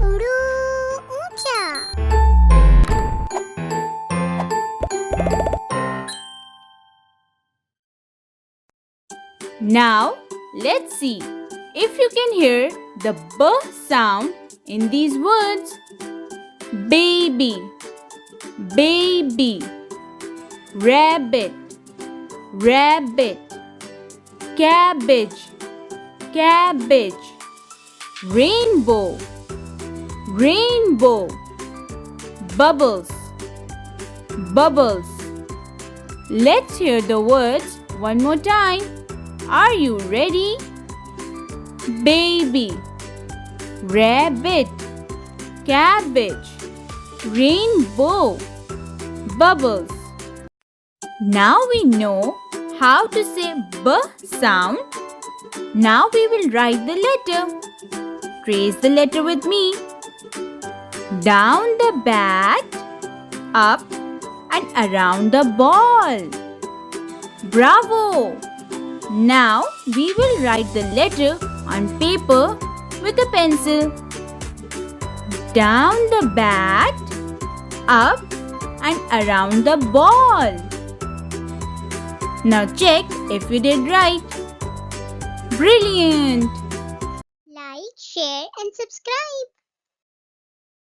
उड़ू ऊंचा। Now, let's see if you can hear the B sound in these words. Baby, baby. Rabbit, rabbit. Cabbage, cabbage. Rainbow, rainbow. Bubbles, bubbles. Let's hear the words one more time. Are you ready? Baby, rabbit, cabbage, rainbow, bubbles. Now we know how to say B sound. Now we will write the letter. Trace the letter with me. Down the bat, up and around the ball. Bravo! Now we will write the letter on paper with a pencil. Down the bat, up and around the ball. Now check if you did right. Brilliant! Like, share and subscribe.